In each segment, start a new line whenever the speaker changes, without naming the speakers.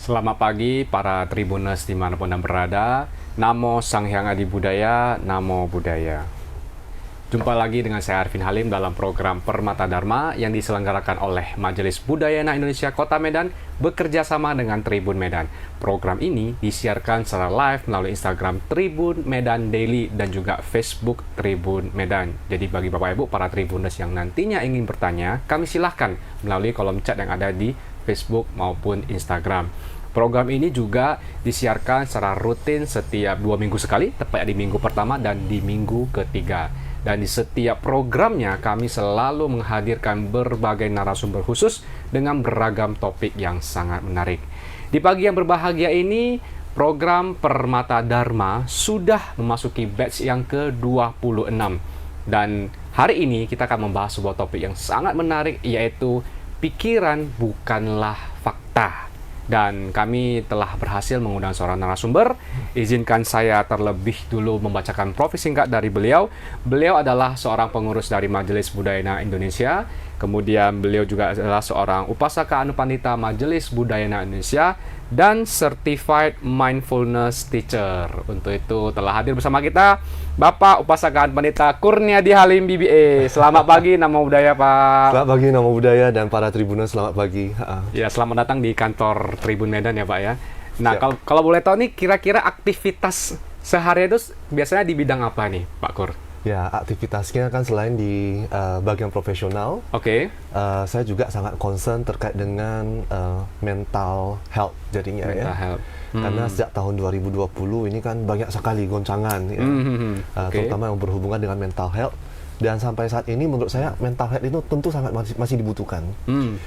Selamat pagi para Tribuners dimanapun Anda berada. Namo Sang Hyang Adi Budaya, Namo Buddhaya. Jumpa lagi dengan saya Arvin Halim dalam program Permata Dharma yang diselenggarakan oleh Majelis Budayana Indonesia Kota Medan bekerja sama dengan Tribun Medan. Program ini disiarkan secara live melalui Instagram Tribun Medan Daily dan juga Facebook Tribun Medan. Jadi bagi Bapak Ibu para Tribuners yang nantinya ingin bertanya, kami silahkan melalui kolom chat yang ada di Facebook maupun Instagram. Program ini juga disiarkan secara rutin setiap 2 minggu sekali, tepatnya di minggu pertama dan di minggu ketiga. Dan di setiap programnya kami selalu menghadirkan berbagai narasumber khusus dengan beragam topik yang sangat menarik. Di pagi yang berbahagia ini, program Permata Dharma sudah memasuki batch yang ke-26. Dan hari ini kita akan membahas sebuah topik yang sangat menarik, yaitu pikiran bukanlah fakta. Dan kami telah berhasil mengundang seorang narasumber. Izinkan saya terlebih dulu membacakan profil singkat dari beliau. Beliau adalah seorang pengurus dari Majelis Budayana Indonesia. Kemudian beliau juga adalah seorang upasaka anupandita Majelis Budayana Indonesia dan Certified Mindfulness Teacher. Untuk itu telah hadir bersama kita Bapak Upasaka Anupandita Kurniadi Halim BBA. Selamat pagi, Namo Buddhaya Pak.
Selamat pagi, Namo Buddhaya dan para Tribuners, selamat pagi.
Ya, selamat datang di kantor Tribun Medan ya Pak ya. Nah, kalau boleh tahu nih, kira-kira aktivitas sehari itu biasanya di bidang apa nih Pak Kur?
Ya, aktivitasnya kan selain di bagian profesional, saya juga sangat concern terkait dengan mental health jadinya
mental health.
Karena sejak tahun 2020 ini kan banyak sekali goncangan, ya. Terutama yang berhubungan dengan mental health. Dan sampai saat ini menurut saya mental health itu tentu sangat masih dibutuhkan.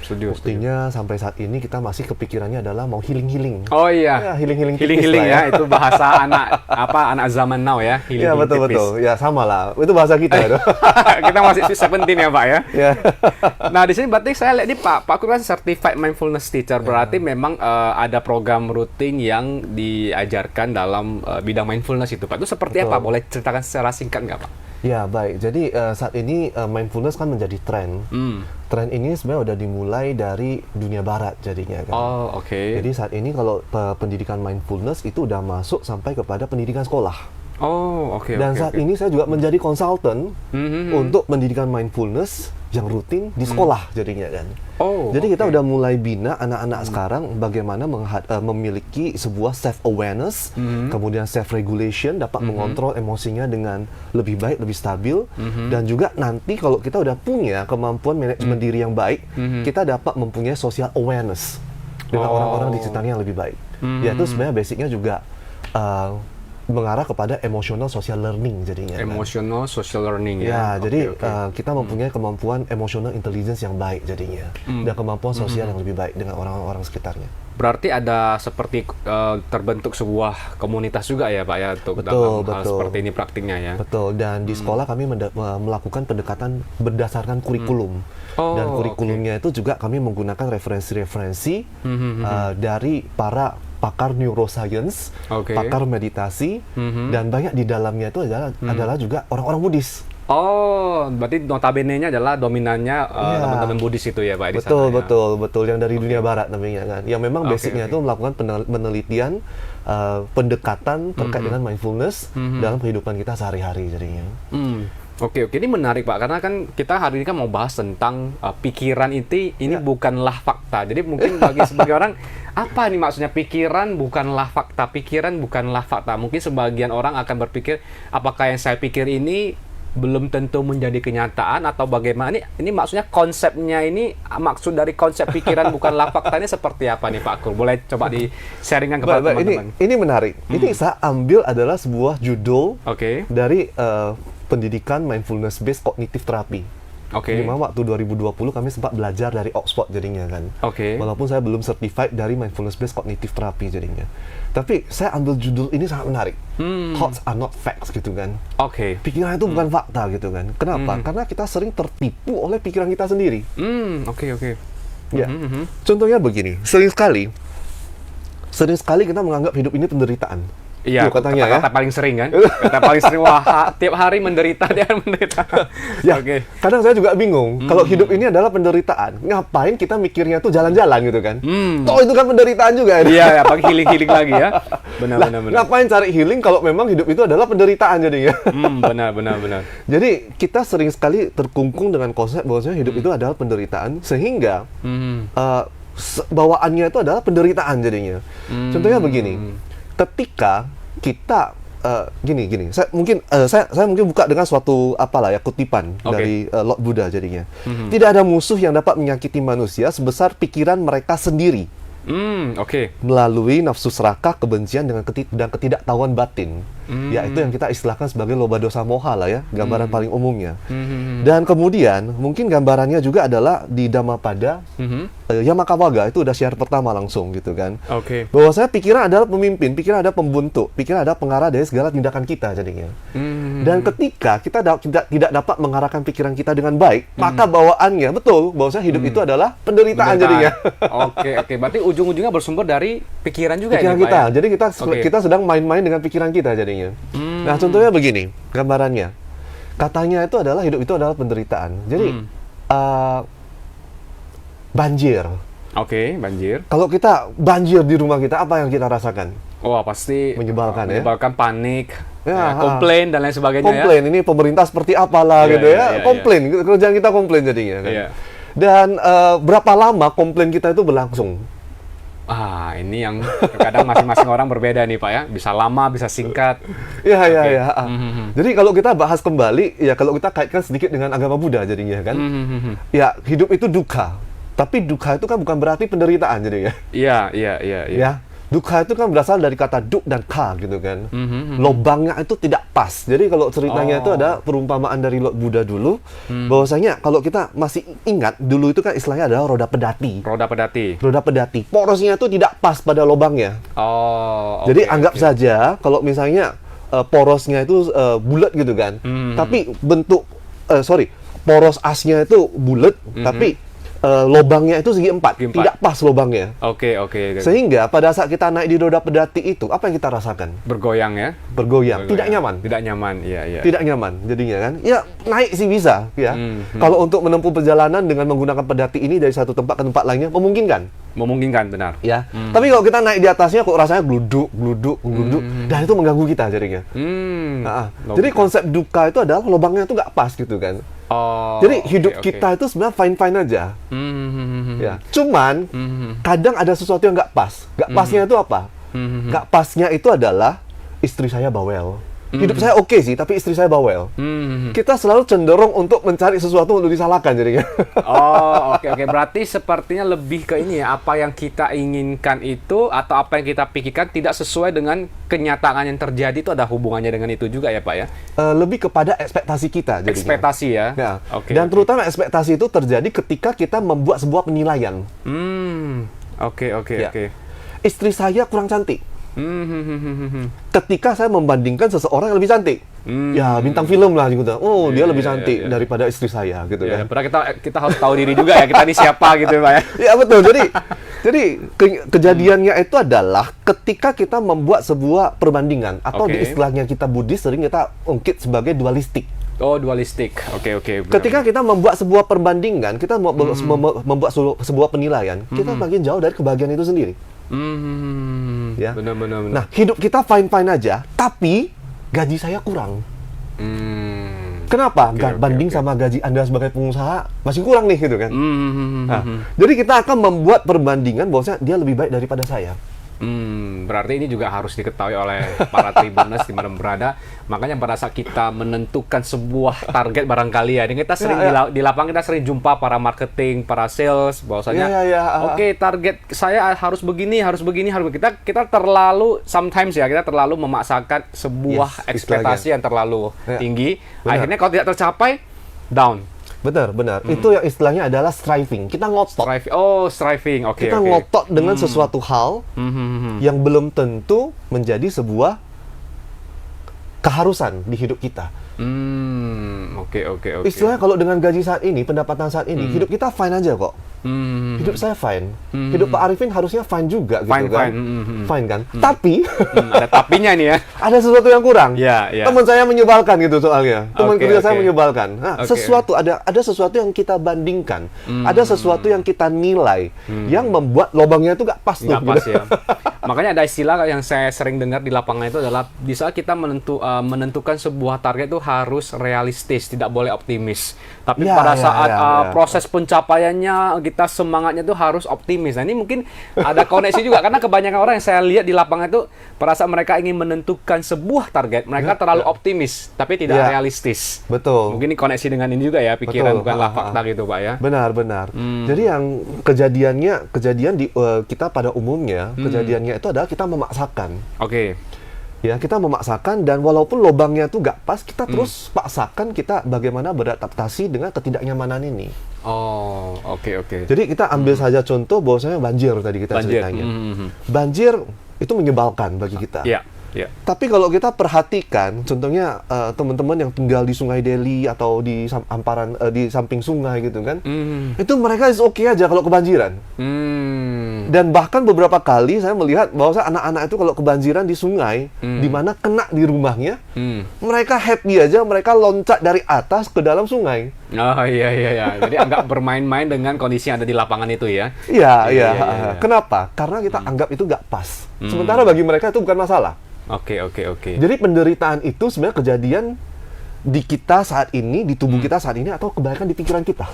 Buktinya sampai saat ini kita masih kepikirannya adalah mau healing.
Oh iya.
Ya, healing
ya. Itu bahasa anak zaman now ya.
Ya, betul. Ya, sama lah. Itu bahasa kita itu.
Kita masih 17 ya Pak ya.
Ya.
Nah, di sini berarti saya lihat nih Pak Kur kan Certified Mindfulness Teacher. Berarti memang ada program rutin yang diajarkan dalam bidang mindfulness itu Pak. Itu seperti apa? Boleh ceritakan secara singkat nggak Pak?
Ya, baik. Jadi saat ini mindfulness kan menjadi tren. Tren ini sebenarnya udah dimulai dari dunia barat jadinya kan.
Oh, oke.
Jadi saat ini kalau pendidikan mindfulness itu udah masuk sampai kepada pendidikan sekolah.
Oh, oke.
Dan saat ini saya juga menjadi konsultan untuk pendidikan mindfulness yang rutin di sekolah jadinya kan.
Oh,
jadi kita udah mulai bina anak-anak sekarang bagaimana memiliki sebuah self-awareness, kemudian self-regulation, dapat mengontrol emosinya dengan lebih baik, lebih stabil, dan juga nanti kalau kita udah punya kemampuan manajemen diri yang baik, kita dapat mempunyai social awareness dengan orang-orang di sekitarnya yang lebih baik. Ya, itu sebenarnya basicnya juga mengarah kepada emotional social learning jadinya.
Emotional social learning ya.
Ya, jadi kita mempunyai kemampuan emotional intelligence yang baik jadinya, dan kemampuan sosial yang lebih baik dengan orang-orang sekitarnya.
Berarti ada seperti terbentuk sebuah komunitas juga ya Pak ya untuk dalam hal seperti ini praktiknya ya.
Betul, dan di sekolah kami melakukan pendekatan berdasarkan kurikulum. Dan kurikulumnya itu juga kami menggunakan referensi-referensi dari para pakar neuroscience, pakar meditasi, dan banyak di dalamnya itu adalah juga orang-orang Buddhis.
Oh, berarti notabene-nya adalah dominannya teman-teman Buddhis itu ya Pak?
Betul, yang dari dunia barat namanya kan. Yang memang basicnya itu melakukan penelitian, pendekatan terkait dengan mindfulness dalam kehidupan kita sehari-hari jadinya.
Oke, ini menarik Pak, karena kan kita hari ini kan mau bahas tentang pikiran ini bukanlah fakta. Jadi mungkin bagi sebagian orang, apa nih maksudnya pikiran bukanlah fakta? Pikiran bukanlah fakta. Mungkin sebagian orang akan berpikir, apakah yang saya pikir ini belum tentu menjadi kenyataan atau bagaimana? Ini maksudnya konsepnya ini, maksud dari konsep pikiran bukanlah fakta ini seperti apa nih Pak Kur? Boleh coba di-sharingkan kepada teman-teman.
Ini menarik. Ini saya ambil adalah sebuah judul dari pendidikan mindfulness based cognitive therapy. Di mana waktu 2020 kami sempat belajar dari Oxford jadinya kan. Walaupun saya belum certified dari mindfulness based cognitive therapy jadinya. Tapi saya ambil judul ini sangat menarik. Thoughts are not facts gitu kan. Pikiran itu bukan fakta gitu kan. Kenapa? Karena kita sering tertipu oleh pikiran kita sendiri. Ya. Contohnya begini, sering sekali kita menganggap hidup ini penderitaan.
Iya, katanya kata paling sering kan? Kata paling sering, wah tiap hari menderita dia menderita.
Ya, kadang saya juga bingung. Kalau hidup ini adalah penderitaan, ngapain kita mikirnya tuh jalan-jalan gitu kan? Toh itu kan penderitaan juga.
Iya, pakai healing lagi ya. Benar.
Ngapain cari healing kalau memang hidup itu adalah penderitaan jadinya?
Benar.
Jadi kita sering sekali terkungkung dengan konsep bahwasanya hidup itu adalah penderitaan, sehingga bawaannya itu adalah penderitaan jadinya. Contohnya begini, ketika kita gini, saya mungkin buka dengan suatu kutipan dari Lord Buddha jadinya. Tidak ada musuh yang dapat menyakiti manusia sebesar pikiran mereka sendiri. Melalui nafsu serakah, kebencian dan ketidaktahuan batin. Yaitu yang kita istilahkan sebagai loba dosa moha lah ya, gambaran paling umumnya. Dan kemudian mungkin gambarannya juga adalah di Dhammapada Yamakavaga, itu udah syair pertama langsung gitu kan. Bahwasanya pikiran adalah pemimpin, pikiran adalah pembentuk, pikiran adalah pengarah dari segala tindakan kita jadinya. Dan ketika kita tidak dapat mengarahkan pikiran kita dengan baik, maka bawaannya betul bahwasanya hidup itu adalah penderitaan jadinya.
Oke. Berarti ujung-ujungnya bersumber dari pikiran juga
pikiran
ini,
kita.
Pak, ya?
Jadi kita sedang main-main dengan pikiran kita jadinya. Nah, contohnya begini, gambarannya. Katanya itu adalah hidup itu adalah penderitaan. Jadi banjir.
Banjir.
Kalau kita banjir di rumah kita, apa yang kita rasakan?
Wah, pasti
menyebalkan
panik, komplain dan lain sebagainya.
Komplain, ini pemerintah seperti apalah gitu ya. Komplain, kerjaan kita komplain jadinya kan. Dan berapa lama komplain kita itu berlangsung?
Ini yang kadang masing-masing orang berbeda nih Pak ya. Bisa lama, bisa singkat.
Iya. Jadi kalau kita bahas kembali, ya kalau kita kaitkan sedikit dengan agama Buddha jadinya kan. Ya, hidup itu dukkha. Tapi dukkha itu kan bukan berarti penderitaan jadinya.
Iya.
Ya. Dukkha itu kan berasal dari kata duk dan kha gitu kan. Lobangnya itu tidak pas. Jadi kalau ceritanya itu ada perumpamaan dari Lord Buddha dulu, bahwasanya kalau kita masih ingat, dulu itu kan istilahnya adalah roda pedati. Roda pedati. Porosnya itu tidak pas pada lobangnya. Jadi anggap saja kalau misalnya porosnya itu bulat gitu kan. Tapi poros asnya itu bulat, tapi lobangnya itu segi 4. Tidak pas lobangnya.
Oke.
Sehingga pada saat kita naik di roda pedati itu, apa yang kita rasakan?
Bergoyang ya?
Bergoyang. Tidak nyaman.
Iya.
Tidak nyaman jadinya kan. Ya, naik sih bisa ya. Kalau untuk menempuh perjalanan dengan menggunakan pedati ini dari satu tempat ke tempat lainnya, memungkinkan,
benar.
Ya. Tapi kalau kita naik di atasnya kok rasanya gluduk, dan itu mengganggu kita jadinya. Jadi konsep dukkha itu adalah lubangnya itu nggak pas gitu kan. Jadi hidup kita itu sebenarnya fine-fine aja. Ya. Cuman kadang ada sesuatu yang nggak pas. Nggak pasnya itu apa? Nggak pasnya itu adalah istri saya bawel. Hidup saya oke sih, tapi istri saya bawel. Kita selalu cenderung untuk mencari sesuatu untuk disalahkan jadinya.
Oke. Berarti sepertinya lebih ke ini ya, apa yang kita inginkan itu atau apa yang kita pikirkan tidak sesuai dengan kenyataan yang terjadi, itu ada hubungannya dengan itu juga ya Pak ya?
Lebih kepada ekspektasi kita jadinya.
Ekspektasi ya?
Dan terutama ekspektasi itu terjadi ketika kita membuat sebuah penilaian.
Oke.
Istri saya kurang cantik. Ketika saya membandingkan seseorang yang lebih cantik, ya bintang film lah gitu. Dia lebih cantik daripada istri saya gitu kan.
Padahal kita harus tahu diri juga ya, kita ini siapa gitu Pak ya.
Ya betul. Jadi kejadiannya itu adalah ketika kita membuat sebuah perbandingan, atau di istilahnya kita Buddhis sering kita ungkit sebagai dualistik.
Dualistik. Oke.
Ketika kita membuat sebuah perbandingan, kita membuat sebuah penilaian, kita makin jauh dari kebahagiaan itu sendiri. Ya.
Benar.
Nah, hidup kita fine-fine aja, tapi gaji saya kurang. Kenapa? Banding sama gaji Anda sebagai pengusaha masih kurang nih gitu kan. Jadi kita akan membuat perbandingan bahwasanya dia lebih baik daripada saya.
Berarti ini juga harus diketahui oleh para Tribuners di mana berada. Makanya pada saat kita menentukan sebuah target barangkali ya, kita sering di lapangan kita sering jumpa para marketing, para sales, bahwasanya target saya harus begini. Kita terlalu sometimes ya, kita terlalu memaksakan sebuah ekspektasi yang terlalu tinggi. Akhirnya kalau tidak tercapai, down.
Benar. Itu yang istilahnya adalah striving. Kita ngotot.
Striving.
Kita ngotot dengan sesuatu hal yang belum tentu menjadi sebuah keharusan di hidup kita.
Oke.
Istilahnya kalau dengan gaji saat ini, pendapatan saat ini, hidup kita fine aja kok. Hidup saya fine. Hidup Pak Arifin harusnya fine juga gitu kan. Fine kan? Tapi
ada tapinya nih ya.
Ada sesuatu yang kurang.
Yeah, yeah.
Teman saya menyebalkan gitu soalnya. Teman kerja saya menyebalkan. Nah, ada sesuatu yang kita bandingkan. Ada sesuatu yang kita nilai yang membuat lubangnya itu nggak pas tuh.
Nggak pas ya. Makanya ada istilah yang saya sering dengar di lapangan itu adalah di saat kita menentukan sebuah target itu harus realistis, tidak boleh optimis. Tapi pada saat proses pencapaiannya kita semangatnya itu harus optimis. Nah, ini mungkin ada koneksi juga karena kebanyakan orang yang saya lihat di lapangan itu pada saat mereka ingin menentukan sebuah target, mereka terlalu optimis tapi tidak realistis.
Betul.
Mungkin ini koneksi dengan ini juga ya, pikiran bukanlah fakta gitu, Pak ya.
Benar. Jadi yang kejadian di kita pada umumnya, kejadiannya itu adalah kita memaksakan.
Oke.
Ya, kita memaksakan dan walaupun lubangnya itu nggak pas, kita terus paksakan kita bagaimana beradaptasi dengan ketidaknyamanan ini.
Oh, oke.
Jadi kita ambil saja contoh bahwasanya banjir tadi kita ceritanya. Banjir itu menyebalkan bagi kita.
Iya.
Tapi kalau kita perhatikan, contohnya teman-teman yang tinggal di Sungai Deli atau di di samping sungai gitu kan, itu mereka oke aja kalau kebanjiran. Dan bahkan beberapa kali saya melihat bahwa anak-anak itu kalau kebanjiran di sungai, di mana kena di rumahnya, mereka happy aja, mereka loncat dari atas ke dalam sungai.
Oh iya. Jadi anggap bermain-main dengan kondisi yang ada di lapangan itu ya?
Iya. Kenapa? Karena kita anggap itu nggak pas. Sementara bagi mereka itu bukan masalah.
Oke.
Jadi penderitaan itu sebenarnya kejadian di kita saat ini, di tubuh kita saat ini, atau kebanyakan di pikiran kita.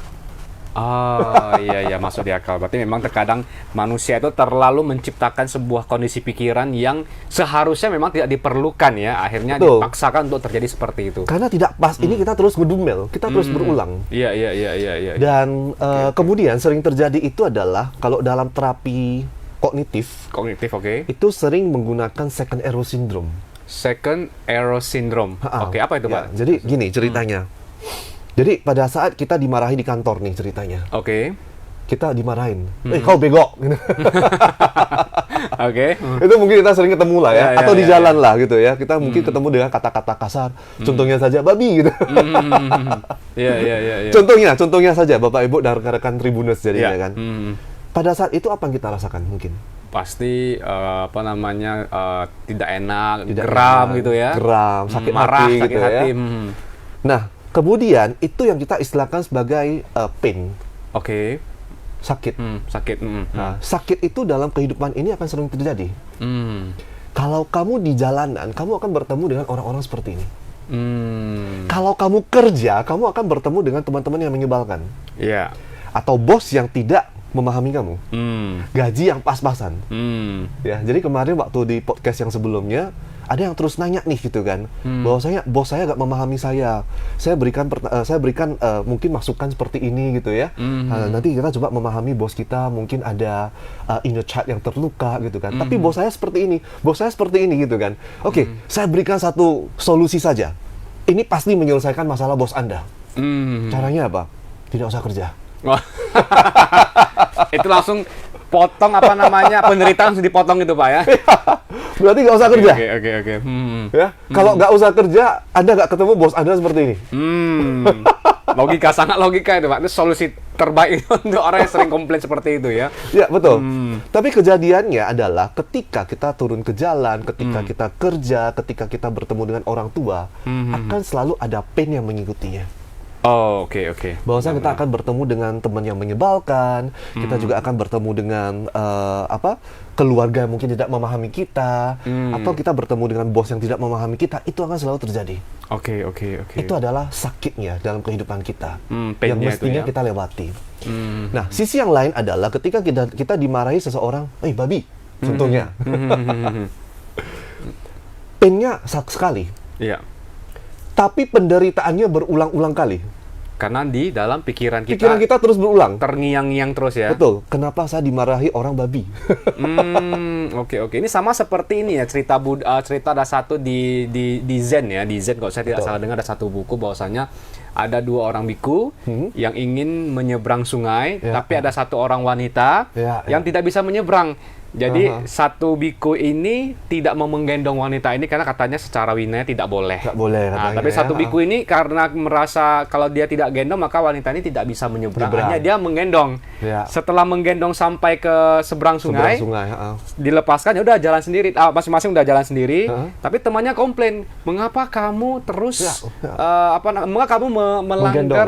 Oh iya, masuk di akal. Berarti memang terkadang manusia itu terlalu menciptakan sebuah kondisi pikiran yang seharusnya memang tidak diperlukan ya. Akhirnya dipaksakan untuk terjadi seperti itu.
Karena tidak pas ini kita terus ngedumel, kita terus berulang.
Iya.
Dan kemudian sering terjadi itu adalah kalau dalam terapi kognitif,
oke.
Itu sering menggunakan second error syndrome.
Second error syndrome. Oke, apa itu, Pak?
Jadi gini ceritanya. Jadi pada saat kita dimarahi di kantor nih ceritanya.
Oke.
Kita dimarahin. Kau bego.
Oke.
Itu mungkin kita sering ketemu lah ya. Atau di jalan lah gitu ya. Kita mungkin ketemu dengan kata-kata kasar. Contohnya saja babi gitu.
Iya.
Contohnya saja Bapak Ibu dan rekan-rekan Tribuners jadinya kan. Pada saat itu apa yang kita rasakan mungkin?
Pasti tidak enak, geram gitu ya.
Geram, sakit
marah,
hati
sakit
gitu
hati.
ya. Nah, kemudian itu yang kita istilahkan sebagai pain.
Oke.
Sakit.
Sakit.
Nah, sakit itu dalam kehidupan ini akan sering terjadi. Kalau kamu di jalanan, kamu akan bertemu dengan orang-orang seperti ini. Kalau kamu kerja, kamu akan bertemu dengan teman-teman yang menyebalkan.
Iya.
Atau bos yang tidak memahami kamu, gaji yang pas-pasan. Ya, jadi kemarin waktu di podcast yang sebelumnya ada yang terus nanya nih gitu kan, bahwasanya bos saya gak memahami saya berikan mungkin masukan seperti ini gitu ya. Nanti kita coba memahami bos kita, mungkin ada inner child yang terluka gitu kan. Tapi bos saya seperti ini gitu kan. Oke, saya berikan satu solusi saja. Ini pasti menyelesaikan masalah bos Anda. Caranya apa? Tidak usah kerja.
Itu langsung potong penderitaan langsung dipotong gitu, Pak ya.
Berarti nggak usah kerja.
Oke.
Ya, kalau nggak usah kerja, Anda nggak ketemu bos Anda seperti ini.
Sangat logika itu, Pak. Itu solusi terbaik untuk orang yang sering komplain seperti itu ya.
Ya, betul. Tapi kejadiannya adalah ketika kita turun ke jalan, ketika kita kerja, ketika kita bertemu dengan orang tua, akan selalu ada pain yang mengikutinya.
Oh, oke.
Bahwasanya kita akan bertemu dengan teman yang menyebalkan, kita juga akan bertemu dengan keluarga yang mungkin tidak memahami kita, atau kita bertemu dengan bos yang tidak memahami kita. Itu akan selalu terjadi.
Oke.
Itu adalah sakitnya dalam kehidupan kita, yang
itu, ya?
mestinya kita lewati. Nah, sisi yang lain adalah ketika kita dimarahi seseorang, babi, contohnya. Painnya sekali.
Iya.
Tapi penderitaannya berulang-ulang kali.
Karena di dalam pikiran kita
terus berulang.
Terngiang-ngiang terus ya.
Betul. Kenapa saya dimarahi orang babi?
Oke. Ini sama seperti ini ya, cerita ada satu di Zen ya. Di Zen kalau saya tidak salah dengar ada satu buku bahwasanya ada dua orang biku yang ingin menyeberang sungai, tapi ada satu orang wanita yang tidak bisa menyeberang. Jadi satu biku ini tidak mau menggendong wanita ini karena katanya secara winaya tidak boleh.
Nggak boleh katanya.
Tapi satu biku ini karena merasa kalau dia tidak gendong maka wanita ini tidak bisa menyeberang. Hanya dia menggendong. Ya. Setelah menggendong sampai ke seberang sungai, dilepaskan ya udah jalan sendiri. Masing-masing udah jalan sendiri. Tapi temannya komplain, mengapa kamu terus mengapa kamu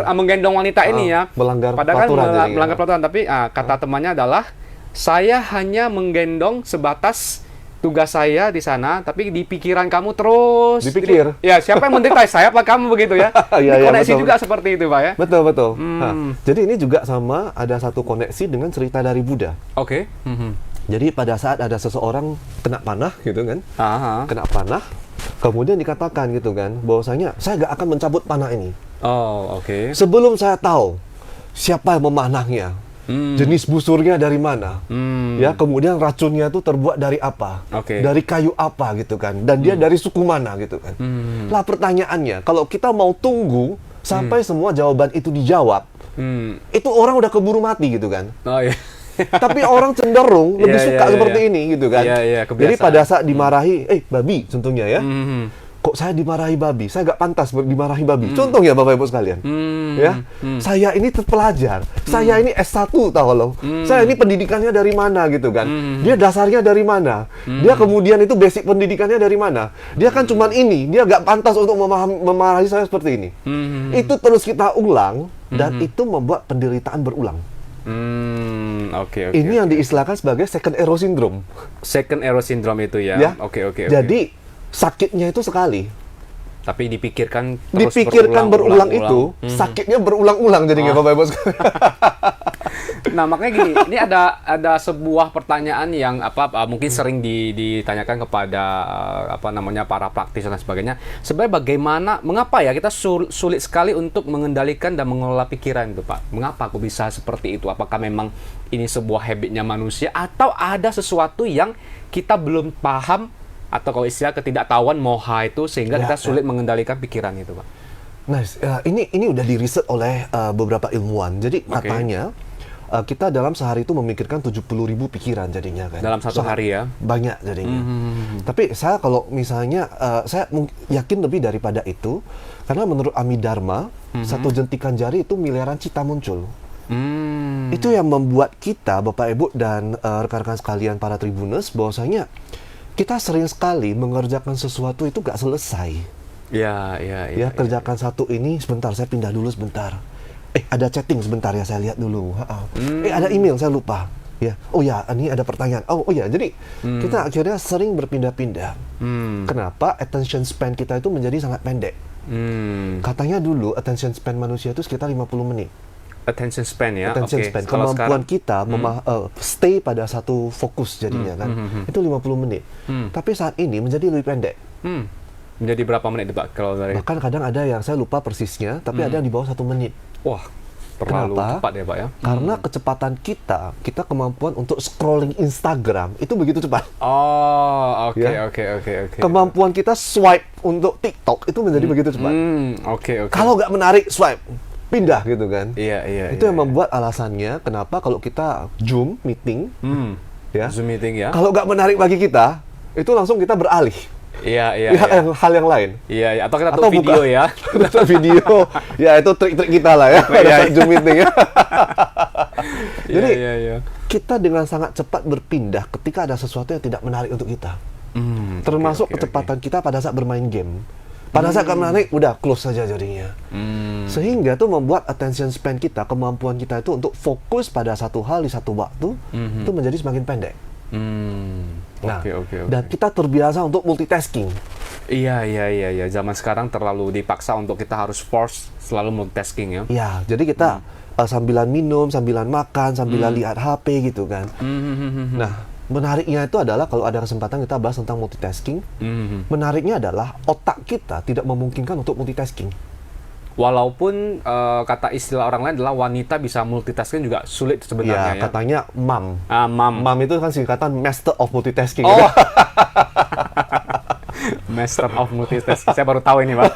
menggendong wanita ini ya?
Melanggar
Padahal
peraturan.
Kan melanggar peraturan. Tapi kata temannya adalah saya hanya menggendong sebatas tugas saya di sana, tapi di pikiran kamu terus.
Dipikir?
Ya, siapa yang menderita? Saya apa kamu begitu ya? Koneksi juga seperti itu, Pak ya?
Betul. Jadi ini juga sama, ada satu koneksi dengan cerita dari Buddha.
Oke.
Jadi pada saat ada seseorang kena panah gitu kan, kena panah, kemudian dikatakan gitu kan, bahwasanya saya gak akan mencabut panah ini.
Oh, oke.
Sebelum saya tahu siapa yang memanahnya. Jenis busurnya dari mana, ya kemudian racunnya itu terbuat dari apa, dari kayu apa gitu kan, dan dia dari suku mana gitu kan. Lah pertanyaannya, kalau kita mau tunggu sampai semua jawaban itu dijawab, itu orang udah keburu mati gitu kan.
Oh iya.
Tapi orang cenderung lebih suka seperti ini gitu kan. Jadi pada saat dimarahi, babi contohnya ya. Kok saya dimarahi babi? Saya nggak pantas dimarahi babi. Contoh ya Bapak Ibu sekalian. Saya ini terpelajar. Saya ini S1 tahu loh. Saya ini pendidikannya dari mana gitu kan. Dia dasarnya dari mana. Dia kemudian itu basic pendidikannya dari mana. Dia kan cuman ini. Dia nggak pantas untuk memarahi saya seperti ini. Itu terus kita ulang dan itu membuat penderitaan berulang. Ini yang diistilahkan sebagai second arrow syndrome.
Second arrow syndrome itu ya. Oke.
Jadi sakitnya itu sekali.
Tapi dipikirkan
berulang itu, sakitnya berulang-ulang jadinya Bapak Ibu sekalian.
Nah, makanya gini, ini ada sebuah pertanyaan yang mungkin sering ditanyakan kepada para praktisi dan sebagainya. Sebenarnya mengapa ya kita sulit sekali untuk mengendalikan dan mengelola pikiran itu, Pak? Mengapa kok bisa seperti itu? Apakah memang ini sebuah habitnya manusia atau ada sesuatu yang kita belum paham? Atau kalau istilah ketidaktahuan moha itu sehingga kita sulit mengendalikan pikiran itu, Pak.
Nice. Ini udah diriset oleh beberapa ilmuwan. Jadi katanya kita dalam sehari itu memikirkan 70.000 pikiran jadinya kan.
Dalam satu hari ya?
Banyak jadinya. Tapi saya kalau misalnya saya yakin lebih daripada itu karena menurut Amidharma satu jentikan jari itu miliaran cita muncul. Itu yang membuat kita Bapak Ibu dan rekan-rekan sekalian para Tribuners bahwasanya kita sering sekali mengerjakan sesuatu itu gak selesai. Ya, kerjakan satu ini, sebentar saya pindah dulu sebentar. Ada chatting sebentar ya, saya lihat dulu. Ada email, saya lupa. Ya, oh ya, ini ada pertanyaan. Oh ya, jadi kita akhirnya sering berpindah-pindah. Kenapa attention span kita itu menjadi sangat pendek? Katanya dulu attention span manusia itu sekitar 50 menit.
Attention span ya.
Attention span. Kemampuan kita stay pada satu fokus jadinya kan. Itu 50 menit. Tapi saat ini menjadi lebih pendek.
Menjadi berapa menit Pak kalau dari?
Bahkan kadang ada yang saya lupa persisnya, tapi ada yang di bawah 1 menit.
Wah, terlalu cepat ya Pak ya.
Karena kecepatan kita kemampuan untuk scrolling Instagram itu begitu cepat.
Oh, oke.
Kemampuan kita swipe untuk TikTok itu menjadi begitu cepat.
Oke.
Kalau nggak menarik swipe pindah gitu kan. Itu yang membuat alasannya kenapa kalau kita Zoom meeting,
Zoom meeting ya.
Kalau nggak menarik bagi kita, itu langsung kita beralih. Hal yang lain.
Atau kita tuh video
buka.
Ya.
Kita video. Ya itu trik-trik kita lah ya. Pada Zoom meeting ya. Jadi kita dengan sangat cepat berpindah ketika ada sesuatu yang tidak menarik untuk kita. Termasuk kecepatan kita pada saat bermain game. Pada saat menarik, udah close saja jadinya. Sehingga tuh membuat attention span kita, kemampuan kita itu untuk fokus pada satu hal di satu waktu, itu menjadi semakin pendek. Dan kita terbiasa untuk multitasking.
Iya. Zaman sekarang terlalu dipaksa untuk kita harus force selalu multitasking ya.
Iya, jadi kita sambilan minum, sambilan makan, sambilan lihat HP gitu kan. Nah, menariknya itu adalah kalau ada kesempatan kita bahas tentang multitasking. Menariknya adalah otak kita tidak memungkinkan untuk multitasking.
Walaupun kata istilah orang lain adalah wanita bisa multitasking juga sulit sebenarnya ya.
Katanya MAM.
MAM
itu kan singkatan Master of Multitasking.
Oh. Gitu. Master of Multitasking. Saya baru tahu ini, Pak.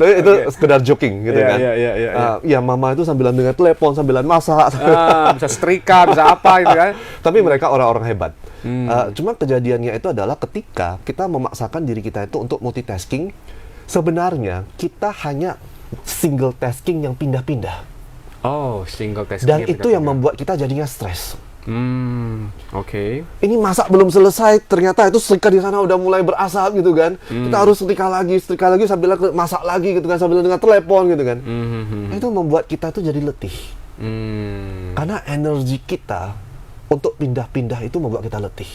Tapi itu sekedar joking gitu kan. Ya mama itu sambilan dengar telepon, sambilan masak.
Bisa setrika, bisa apa gitu kan.
Tapi mereka orang-orang hebat. Cuma kejadiannya itu adalah ketika kita memaksakan diri kita itu untuk multitasking, sebenarnya kita hanya single tasking yang pindah-pindah.
Oh, single tasking.
Dan itu yang membuat kita jadinya stres.
Oke.
Ini masak belum selesai, ternyata itu setrika di sana udah mulai berasap gitu kan. Kita harus setrika lagi sambil masak lagi gitu kan, sambil dengan telepon gitu kan. Itu membuat kita tuh jadi letih. Karena energi kita untuk pindah-pindah itu membuat kita letih.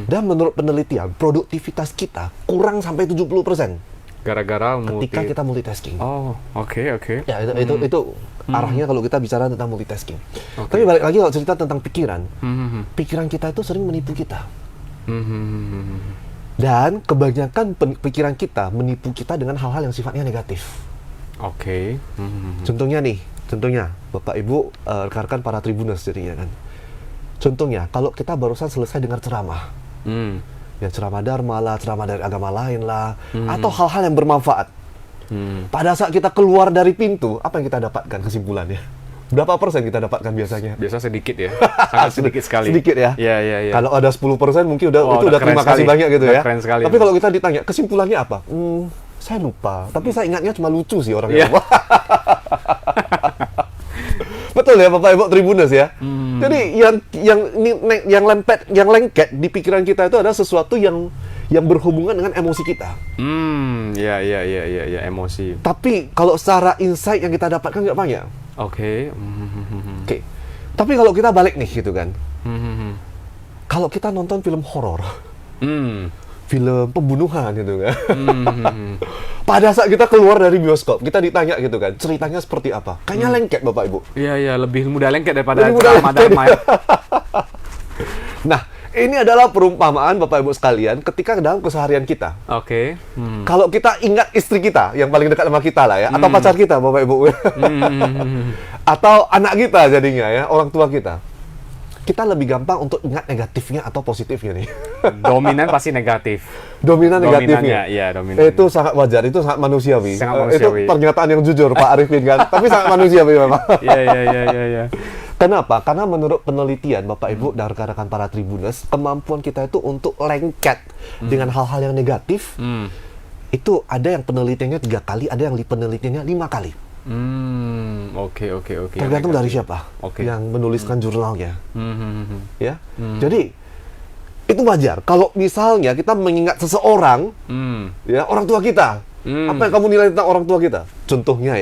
Dan menurut penelitian, produktivitas kita kurang sampai 70%.
Gara-gara
ketika kita multitasking.
Oh, oke.
Ya, itu arahnya kalau kita bicara tentang multitasking. Tapi balik lagi kalau cerita tentang pikiran. Pikiran kita itu sering menipu kita. Dan kebanyakan pikiran kita menipu kita dengan hal-hal yang sifatnya negatif.
Oke.
Contohnya Bapak Ibu, rekan-rekan para Tribuners jadinya kan. Contohnya, kalau kita barusan selesai dengar ceramah. Ya ceramah dharma lah, ceramah dari agama lain lah, atau hal-hal yang bermanfaat. Pada saat kita keluar dari pintu, apa yang kita dapatkan kesimpulannya? Berapa persen kita dapatkan biasanya?
Biasa sedikit ya, sangat sedikit sekali.
Sedikit ya?
Iya.
Kalau ada 10% mungkin itu udah terima kasih banyak gitu ya.
Keren sekali.
Tapi kalau kita ditanya, kesimpulannya apa? Saya lupa, tapi saya ingatnya cuma lucu sih orangnya. Betul ya Bapak Ibu Tribuners ya. Jadi yang lengket di pikiran kita itu adalah sesuatu yang berhubungan dengan emosi kita.
Iya, emosi.
Tapi kalau secara insight yang kita dapatkan nggak banyak.
Oke.
Tapi kalau kita balik nih gitu kan. Kalau kita nonton film horor, film pembunuhan gitu kan. Pada saat kita keluar dari bioskop, kita ditanya gitu kan, ceritanya seperti apa? Kayaknya lengket Bapak Ibu.
Iya, lebih mudah lengket daripada drama-drama. Nah, ini adalah perumpamaan Bapak Ibu sekalian ketika dalam keseharian kita. Oke.
Kalau kita ingat istri kita yang paling dekat sama kita lah ya, atau pacar kita Bapak Ibu. Atau anak kita jadinya ya, orang tua kita. Kita lebih gampang untuk ingat negatifnya atau positifnya nih.
Dominan pasti negatif.
Dominan negatifnya.
Iya, dominan.
Itu sangat wajar, itu sangat manusiawi. Itu
manusiawi.
pernyataan yang jujur Pak Arifin kan. Tapi sangat manusiawi memang.
Iya.
Kenapa? Karena menurut penelitian Bapak Ibu dan rekan-rekan para Tribuners, kemampuan kita itu untuk lengket dengan hal-hal yang negatif, itu ada yang penelitiannya 3 kali, ada yang penelitiannya 5 kali.
Oke.
Tergantung dari siapa yang menuliskan jurnalnya. Ya, jadi itu wajar. Kalau misalnya kita mengingat seseorang, ya orang tua kita, apa yang kamu nilai tentang orang tua kita? Contohnya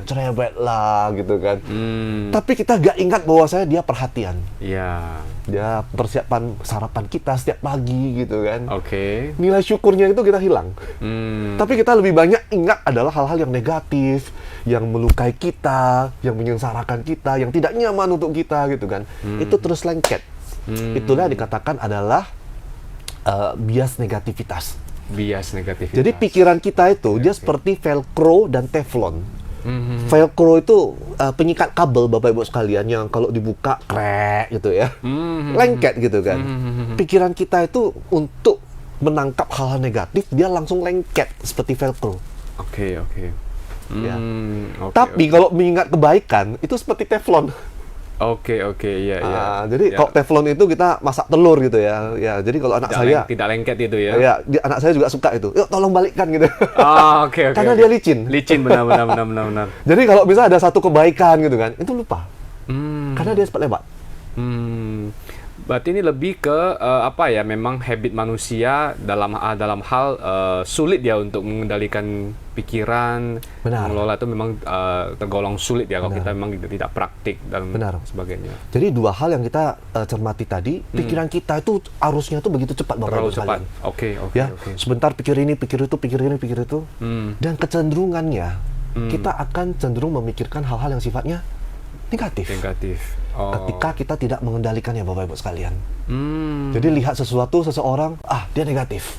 cerewet lah gitu kan. Tapi kita gak ingat bahwa dia perhatian.
Iya.
Dia persiapan sarapan kita setiap pagi gitu kan.
Oke.
Nilai syukurnya itu kita hilang. Tapi kita lebih banyak ingat adalah hal-hal yang negatif, yang melukai kita, yang menyengsarakan kita, yang tidak nyaman untuk kita gitu kan. Itu terus lengket. Itulah dikatakan adalah bias negativitas. Jadi pikiran kita itu dia seperti velcro dan teflon. Velcro itu penyikat kabel Bapak Ibu sekalian yang kalau dibuka krek gitu ya. Lengket gitu kan. Pikiran kita itu untuk menangkap hal-hal negatif dia langsung lengket seperti velcro.
Oke.
Ya. Tapi kalau mengingat kebaikan itu seperti teflon.
Oke, iya.
Jadi kalau teflon itu kita masak telur gitu ya. Ya, jadi kalau anak saya
tidak lengket itu ya.
Ya, anak saya juga suka itu. Yuk tolong balikkan gitu.
Oke.
Karena dia licin.
Benar.
Jadi kalau misalnya ada satu kebaikan gitu kan, itu lupa. Karena dia cepat lewat.
Berarti ini lebih ke memang habit manusia dalam hal sulit ya untuk mengendalikan pikiran.
Benar.
Mengelola itu memang tergolong sulit ya kalau kita memang tidak praktik dan sebagainya.
Jadi 2 hal yang kita cermati tadi, pikiran kita itu arusnya tuh begitu cepat Bapak Ibu sekalian.
Oke.
Sebentar pikir ini, pikir itu, pikir ini, pikir itu. Dan kecenderungannya kita akan cenderung memikirkan hal-hal yang sifatnya negatif. Ketika kita tidak mengendalikannya Bapak Ibu sekalian. Jadi lihat seseorang, dia negatif.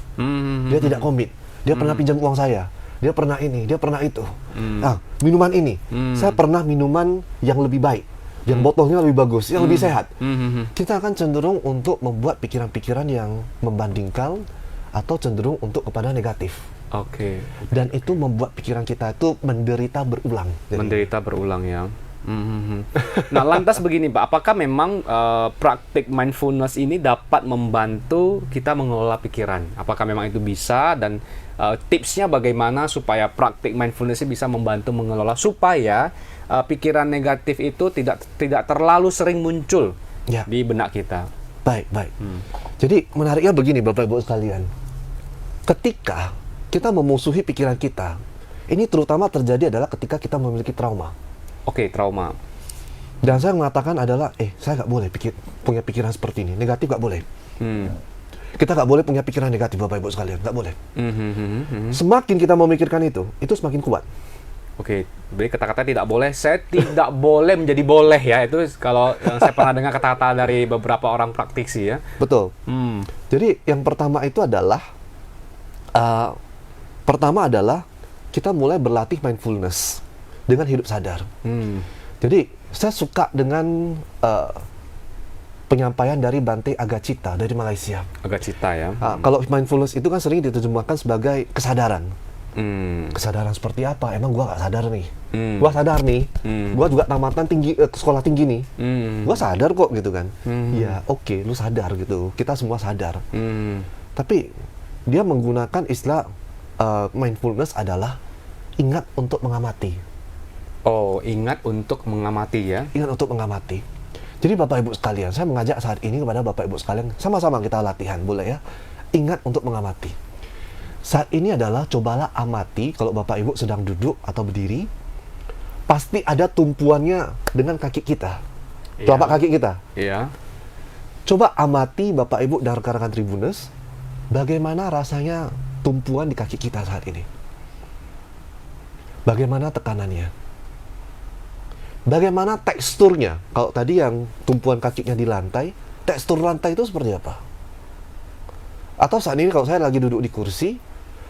Dia tidak komit. Dia pernah pinjam uang saya. Dia pernah ini, dia pernah itu. Minuman ini. Saya pernah minuman yang lebih baik. Yang botolnya lebih bagus, yang lebih sehat. Kita akan cenderung untuk membuat pikiran-pikiran yang membandingkan atau cenderung untuk kepada negatif.
Oke.
Dan itu membuat pikiran kita itu menderita berulang.
Menderita berulang ya. Nah, lantas begini Pak, apakah memang praktik mindfulness ini dapat membantu kita mengelola pikiran? Apakah memang itu bisa, dan tipsnya bagaimana supaya praktik mindfulness ini bisa membantu mengelola supaya pikiran negatif itu tidak terlalu sering muncul di benak kita?
Baik. Jadi menariknya begini Bapak Ibu sekalian. Ketika kita memusuhi pikiran kita, ini terutama terjadi adalah ketika kita memiliki trauma.
Oke, trauma.
Dan saya mengatakan adalah, saya nggak boleh punya pikiran seperti ini. Negatif nggak boleh. Kita nggak boleh punya pikiran negatif, Bapak Ibu sekalian. Nggak boleh. Semakin kita memikirkan itu semakin kuat.
Oke, jadi kata-kata tidak boleh, saya tidak boleh menjadi boleh ya. Itu kalau yang saya pernah dengar kata-kata dari beberapa orang praktisi ya.
Betul. Jadi yang pertama itu adalah, kita mulai berlatih mindfulness dengan hidup sadar. Jadi saya suka dengan penyampaian dari Bante Agacita dari Malaysia.
Agacita ya.
Kalau mindfulness itu kan sering diterjemahkan sebagai kesadaran. Kesadaran seperti apa? Emang gua nggak sadar nih. Gua sadar nih. Gua juga tamatan sekolah tinggi nih. Gua sadar kok gitu kan. Ya oke, lu sadar gitu. Kita semua sadar. Tapi dia menggunakan istilah mindfulness adalah ingat untuk mengamati.
Oh, ingat untuk mengamati ya? Ingat untuk mengamati.
Jadi Bapak Ibu sekalian, saya mengajak saat ini kepada Bapak Ibu sekalian, sama-sama kita latihan, boleh ya? Ingat untuk mengamati. Saat ini adalah cobalah amati, kalau Bapak Ibu sedang duduk atau berdiri, pasti ada tumpuannya dengan kaki kita. Telapak kaki kita.
Iya.
Coba amati Bapak Ibu dan rekan-rekan Tribuners, bagaimana rasanya tumpuan di kaki kita saat ini. Bagaimana tekanannya. Bagaimana teksturnya? Kalau tadi yang tumpuan kakinya di lantai, tekstur lantai itu seperti apa? Atau saat ini kalau saya lagi duduk di kursi,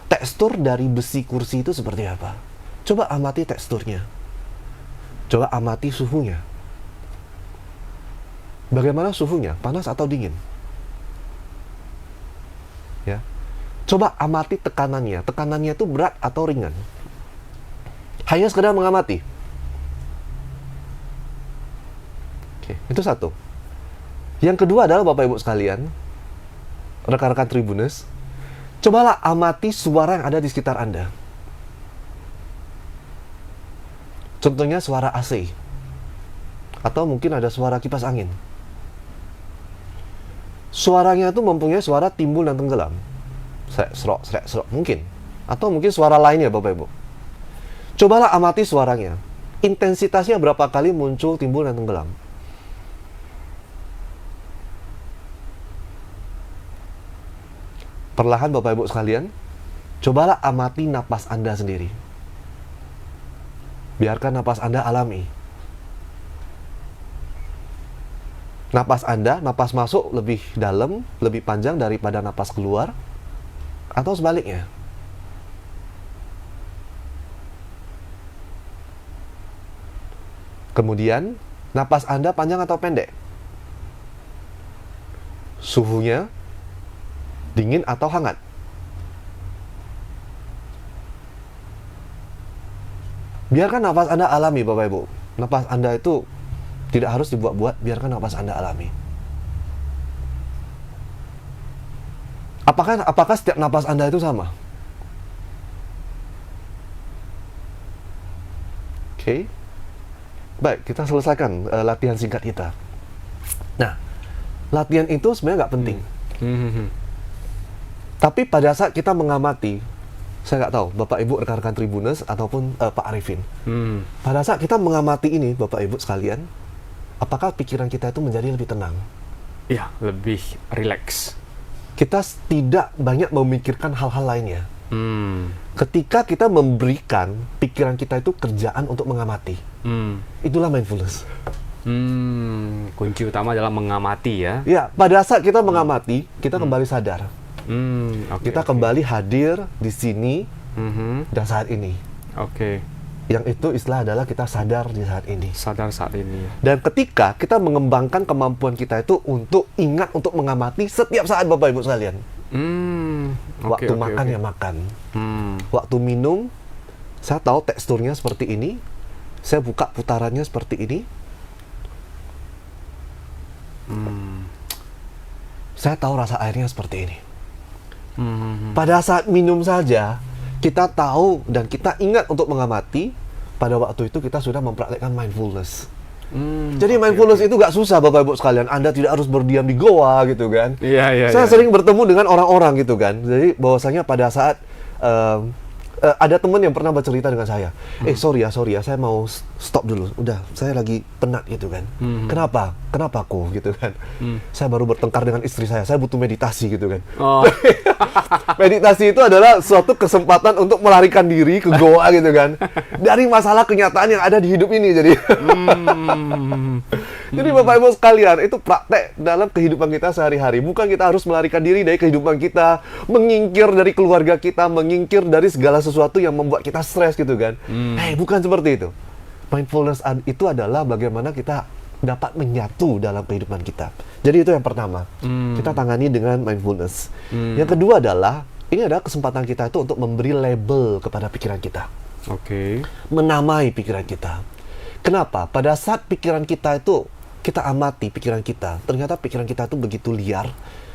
tekstur dari besi kursi itu seperti apa? Coba amati teksturnya. Coba amati suhunya. Bagaimana suhunya? Panas atau dingin? Ya. Coba amati tekanannya. Tekanannya itu berat atau ringan? Hanya sekedar mengamati. Itu satu. Yang kedua adalah Bapak Ibu sekalian, rekan-rekan Tribuners, cobalah amati suara yang ada di sekitar Anda. Contohnya suara AC. Atau mungkin ada suara kipas angin. Suaranya itu mempunyai suara timbul dan tenggelam. Serok, mungkin. Atau mungkin suara lainnya Bapak Ibu. Cobalah amati suaranya. Intensitasnya berapa kali muncul, timbul, dan tenggelam. Perlahan Bapak Ibu sekalian, cobalah amati napas Anda sendiri. Biarkan napas Anda alami. Napas Anda, napas masuk lebih dalam, lebih panjang daripada napas keluar, atau sebaliknya. Kemudian, napas Anda panjang atau pendek? Suhunya dingin atau hangat? Biarkan nafas Anda alami, Bapak Ibu. Nafas Anda itu tidak harus dibuat-buat, biarkan nafas Anda alami. Apakah setiap nafas Anda itu sama? Oke. Baik, kita selesaikan latihan singkat kita. Nah, latihan itu sebenarnya nggak penting. Tapi pada saat kita mengamati, saya nggak tahu, Bapak Ibu rekan-rekan Tribuners ataupun Pak Arifin, pada saat kita mengamati ini, Bapak Ibu sekalian, apakah pikiran kita itu menjadi lebih tenang?
Iya, lebih rileks.
Kita tidak banyak memikirkan hal-hal lainnya. Ketika kita memberikan pikiran kita itu kerjaan untuk mengamati, itulah mindfulness.
Kunci utama adalah mengamati ya.
Ya, pada saat kita mengamati, kita kembali sadar. Kita kembali hadir di sini dan saat ini. Yang itu istilah adalah kita sadar di saat ini.
Sadar saat ini.
Dan ketika kita mengembangkan kemampuan kita itu untuk ingat untuk mengamati setiap saat, Bapak Ibu sekalian. Waktu makan ya makan. Waktu minum, saya tahu teksturnya seperti ini. Saya buka putarannya seperti ini. Saya tahu rasa airnya seperti ini. Pada saat minum saja, kita tahu dan kita ingat untuk mengamati. Pada waktu itu kita sudah mempraktekkan mindfulness. Jadi mindfulness itu gak susah Bapak Ibu sekalian. Anda tidak harus berdiam di goa gitu kan. Saya sering bertemu dengan orang-orang gitu kan. Jadi bahwasanya pada saat ada teman yang pernah bercerita dengan saya, sorry ya, saya mau stop dulu. Udah, saya lagi penat gitu kan. Kenapa aku gitu kan? Saya baru bertengkar dengan istri saya butuh meditasi gitu kan. Meditasi itu adalah suatu kesempatan untuk melarikan diri ke goa gitu kan, dari masalah kenyataan yang ada di hidup ini. Jadi Bapak Ibu sekalian, itu praktek dalam kehidupan kita sehari-hari. Bukan kita harus melarikan diri dari kehidupan kita, mengingkir dari keluarga kita, mengingkir dari segala sesuatu yang membuat kita stres gitu kan. Bukan seperti itu. Mindfulness itu adalah bagaimana kita dapat menyatu dalam kehidupan kita. Jadi itu yang pertama. Kita tangani dengan mindfulness. Yang kedua adalah, ini adalah kesempatan kita itu untuk memberi label kepada pikiran kita. Menamai pikiran kita. Kenapa? Pada saat pikiran kita itu, kita amati pikiran kita, ternyata pikiran kita itu begitu liar,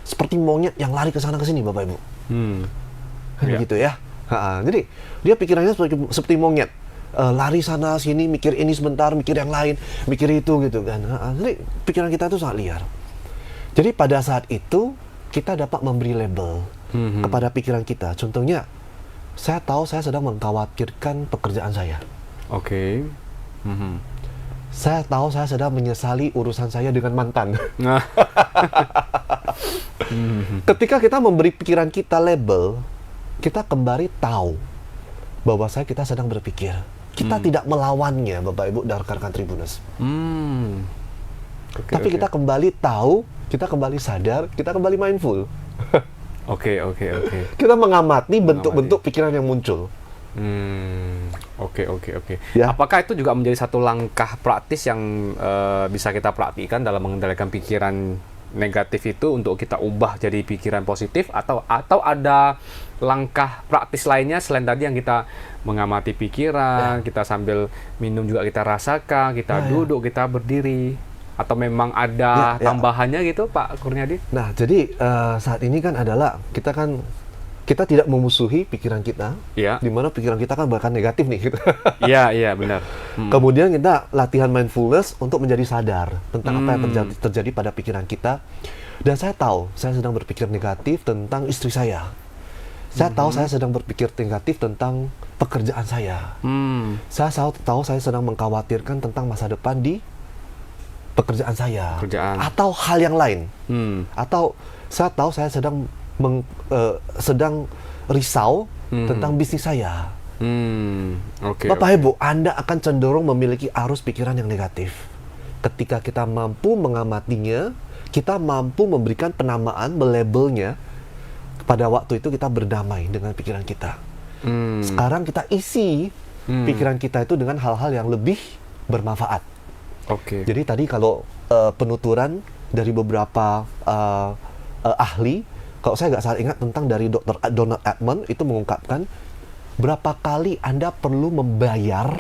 seperti monyet yang lari ke sana ke sini, Bapak Ibu. Gitu ya. Jadi dia pikirannya seperti monyet, lari sana sini, mikir ini sebentar, mikir yang lain, mikir itu gitu kan. Jadi pikiran kita itu sangat liar. Jadi pada saat itu kita dapat memberi label kepada pikiran kita. Contohnya, saya tahu saya sedang mengkhawatirkan pekerjaan saya. Saya tahu saya sedang menyesali urusan saya dengan mantan. Ketika kita memberi pikiran kita label, kita kembali tahu bahwa kita sedang berpikir. Kita tidak melawannya, Bapak Ibu dan rekan-rekan Tribuners. Tapi kita kembali tahu, kita kembali sadar, kita kembali mindful. Kita mengamati bentuk-bentuk pikiran yang muncul.
Ya. Apakah itu juga menjadi satu langkah praktis yang bisa kita praktikan dalam mengendalikan pikiran negatif itu untuk kita ubah jadi pikiran positif, atau ada langkah praktis lainnya selain tadi yang kita mengamati pikiran, kita sambil minum juga kita rasakan, kita duduk, kita berdiri, atau memang ada tambahannya gitu Pak Kurniadi?
Nah, jadi saat ini kan adalah kita tidak memusuhi pikiran kita, di mana pikiran kita kan bahkan negatif nih. Gitu.
Iya, benar.
Kemudian kita latihan mindfulness untuk menjadi sadar tentang apa yang terjadi pada pikiran kita. Dan saya tahu, saya sedang berpikir negatif tentang istri saya. Saya tahu saya sedang berpikir negatif tentang pekerjaan saya. Saya tahu saya sedang mengkhawatirkan tentang masa depan di pekerjaan saya. Atau hal yang lain. Atau saya tahu saya sedang risau tentang bisnis saya. Bapak Ibu, Anda akan cenderung memiliki arus pikiran yang negatif. Ketika kita mampu mengamatinya, kita mampu memberikan penamaan, melabelnya. Pada waktu itu kita berdamai dengan pikiran kita. Sekarang kita isi pikiran kita itu dengan hal-hal yang lebih bermanfaat. Jadi tadi kalau penuturan dari beberapa ahli, kalau saya nggak salah ingat tentang dari Dr. Donald Edmond, itu mengungkapkan berapa kali Anda perlu membayar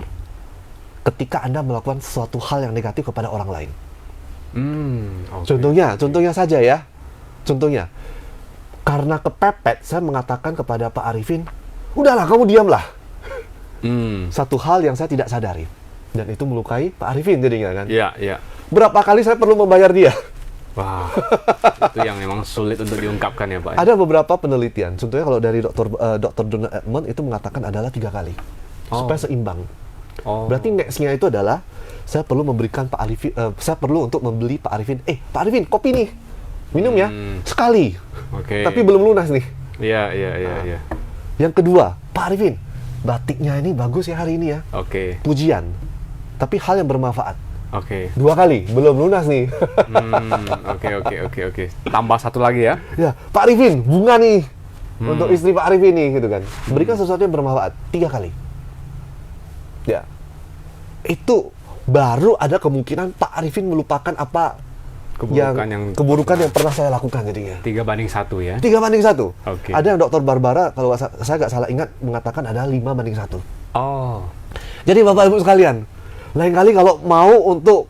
ketika Anda melakukan sesuatu hal yang negatif kepada orang lain. Contohnya saja ya. Contohnya, karena kepepet, saya mengatakan kepada Pak Arifin, udahlah kamu diamlah. Satu hal yang saya tidak sadari. Dan itu melukai Pak Arifin jadinya kan.
Iya.
Berapa kali saya perlu membayar dia?
Wah, itu yang memang sulit untuk diungkapkan ya Pak.
Ada beberapa penelitian, contohnya kalau dari Dr. Donald Edmond itu mengatakan adalah 3 kali, supaya seimbang. Berarti nextnya itu adalah saya perlu memberikan Pak Arifin, saya perlu untuk membeli Pak Arifin, Pak Arifin kopi nih, minum ya, sekali, tapi belum lunas nih.
Iya.
Yang kedua, Pak Arifin, batiknya ini bagus ya hari ini ya. Pujian, tapi hal yang bermanfaat. 2 kali, belum lunas nih.
Oke. Tambah satu lagi ya.
Ya, Pak Arifin, bunga nih. Untuk istri Pak Arifin nih, gitu kan. Berikan sesuatu yang bermanfaat, 3 kali. Ya. Itu baru ada kemungkinan Pak Arifin melupakan apa keburukan yang pernah saya lakukan jadinya.
3:1 ya?
3:1.
Oke.
Ada yang Dr. Barbara, kalau saya nggak salah ingat, mengatakan ada 5:1.
Oh.
Jadi Bapak Ibu sekalian, lain kali kalau mau untuk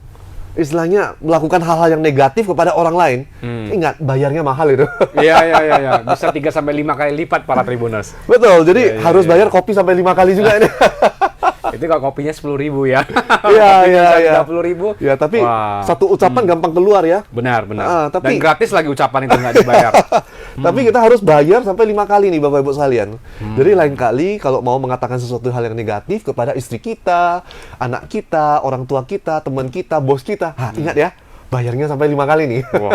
istilahnya melakukan hal-hal yang negatif kepada orang lain, ingat bayarnya mahal itu.
Iya. Bisa 3-5 kali lipat para Tribuners.
Betul, jadi harus bayar kopi sampai 5 kali juga ini.
Itu kalau kopinya 10.000 ya.
Iya.
30.000.
Ya, tapi satu ucapan gampang keluar ya.
Benar. Dan gratis lagi ucapan itu, nggak dibayar.
Tapi kita harus bayar sampai 5 kali nih Bapak Ibu sekalian. Jadi lain kali kalau mau mengatakan sesuatu hal yang negatif kepada istri kita, anak kita, orang tua kita, teman kita, bos kita, ingat ya, bayarnya sampai 5 kali nih.
Wow.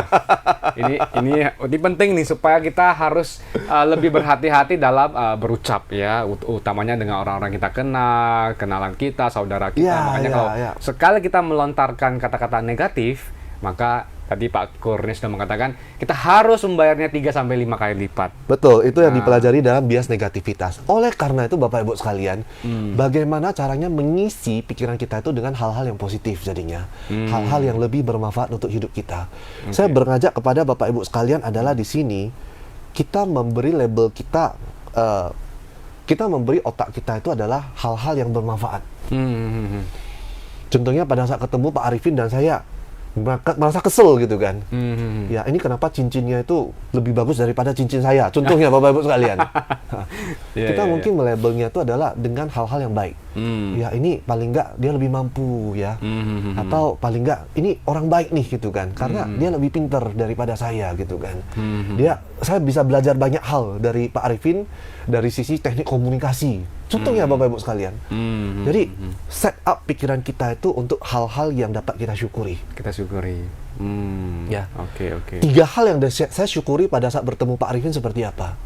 Ini penting nih supaya kita harus lebih berhati-hati dalam berucap ya, utamanya dengan orang-orang kita kenal, kenalan kita, saudara kita. Makanya kalau sekali kita melontarkan kata-kata negatif, maka tadi Pak Kurnia sudah mengatakan kita harus membayarnya 3-5 kali lipat.
Betul, itu yang dipelajari dalam bias negativitas. Oleh karena itu Bapak Ibu sekalian, bagaimana caranya mengisi pikiran kita itu dengan hal-hal yang positif jadinya. Hal-hal yang lebih bermanfaat untuk hidup kita. Saya berngajak kepada Bapak Ibu sekalian adalah di sini kita memberi label kita, kita memberi otak kita itu adalah hal-hal yang bermanfaat. Contohnya pada saat ketemu Pak Arifin dan saya merasa kesel gitu kan. Ya, ini kenapa cincinnya itu lebih bagus daripada cincin saya. Contohnya Bapak Ibu sekalian. Kita mungkin melabelnya itu adalah dengan hal-hal yang baik. Ya, ini paling nggak dia lebih mampu ya. Atau paling nggak ini orang baik nih gitu kan. Karena dia lebih pintar daripada saya gitu kan. Saya bisa belajar banyak hal dari Pak Arifin dari sisi teknik komunikasi. Contohnya Bapak Ibu sekalian. Jadi set up pikiran kita itu untuk hal-hal yang dapat kita syukuri. Ya.
Oke.
3 hal yang saya syukuri pada saat bertemu Pak Arifin seperti apa.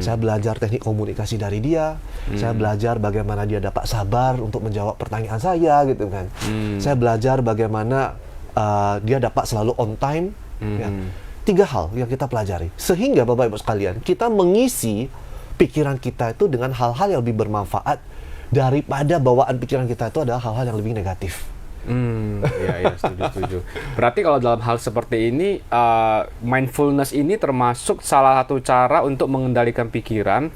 Saya belajar teknik komunikasi dari dia. Saya belajar bagaimana dia dapat sabar untuk menjawab pertanyaan saya gitu kan. Saya belajar bagaimana dia dapat selalu on time. Ya. 3 hal yang kita pelajari. Sehingga Bapak Ibu sekalian, kita mengisi pikiran kita itu dengan hal-hal yang lebih bermanfaat daripada bawaan pikiran kita itu adalah hal-hal yang lebih negatif.
Iya, setuju. Berarti kalau dalam hal seperti ini, mindfulness ini termasuk salah satu cara untuk mengendalikan pikiran.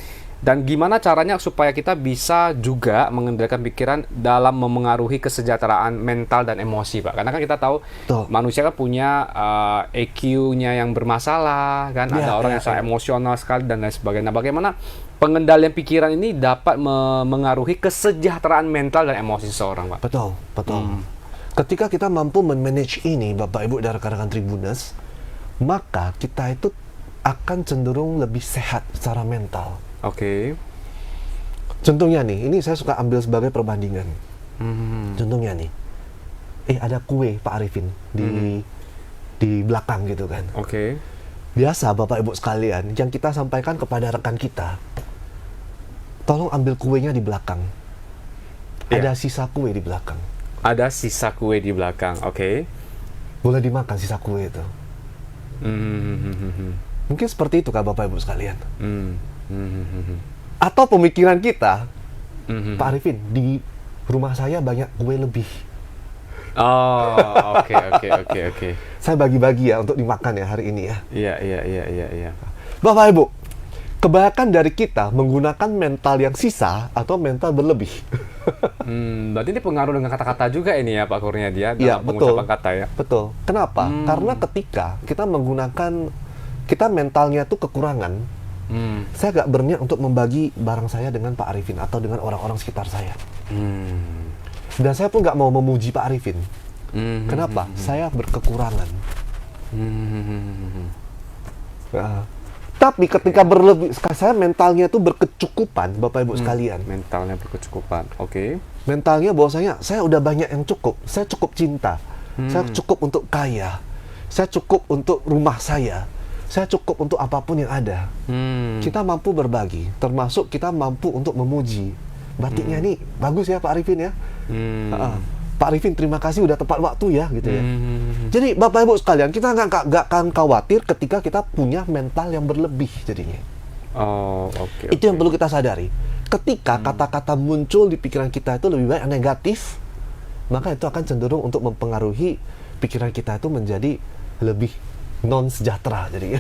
Dan gimana caranya supaya kita bisa juga mengendalikan pikiran dalam memengaruhi kesejahteraan mental dan emosi, Pak? Karena kan kita tahu manusia kan punya EQ-nya yang bermasalah, kan? Ada orang yang sangat emosional sekali dan lain sebagainya. Nah, bagaimana pengendalian pikiran ini dapat memengaruhi kesejahteraan mental dan emosi seseorang, Pak?
Betul. Ketika kita mampu memanage ini, Bapak Ibu dan rekan-rekan Tribuners, maka kita itu akan cenderung lebih sehat secara mental.
Oke.
Contohnya nih, ini saya suka ambil sebagai perbandingan. Contohnya nih, ada kue Pak Arifin di belakang gitu kan.
Oke.
Biasa Bapak Ibu sekalian, yang kita sampaikan kepada rekan kita, tolong ambil kuenya di belakang. Ada sisa kue di belakang.
Ada sisa kue di belakang, oke.
Boleh dimakan sisa kue itu. Mungkin seperti itu kan Bapak Ibu sekalian. Atau pemikiran kita, Pak Arifin, di rumah saya banyak kue lebih.
Oh, oke.
Saya bagi-bagi ya untuk dimakan ya hari ini ya.
Iya.
Bapak Ibu, kebanyakan dari kita menggunakan mental yang sisa atau mental berlebih.
Berarti ini pengaruh dengan kata-kata juga ini ya Pak Kurnia dia
dalam
pengucapan kata ya.
Betul. Kenapa? Karena ketika kita menggunakan, kita mentalnya itu kekurangan. Saya gak berniat untuk membagi barang saya dengan Pak Arifin atau dengan orang-orang sekitar saya. Dan saya pun gak mau memuji Pak Arifin. Kenapa? Saya berkekurangan. Tapi ketika berlebih, saya mentalnya itu berkecukupan, Bapak Ibu sekalian.
Mentalnya berkecukupan, oke.
Mentalnya bahwasanya saya udah banyak yang cukup. Saya cukup cinta. Saya cukup untuk kaya. Saya cukup untuk rumah saya. Saya cukup untuk apapun yang ada. Kita mampu berbagi, termasuk kita mampu untuk memuji. Batiknya ini bagus ya Pak Arifin ya. Pak Arifin terima kasih udah tepat waktu ya gitu ya. Jadi Bapak Ibu sekalian, kita nggak akan khawatir ketika kita punya mental yang berlebih jadinya.
Oke.
Itu yang perlu kita sadari. Ketika kata-kata muncul di pikiran kita itu lebih banyak negatif, maka itu akan cenderung untuk mempengaruhi pikiran kita itu menjadi lebih non sejahtera jadi.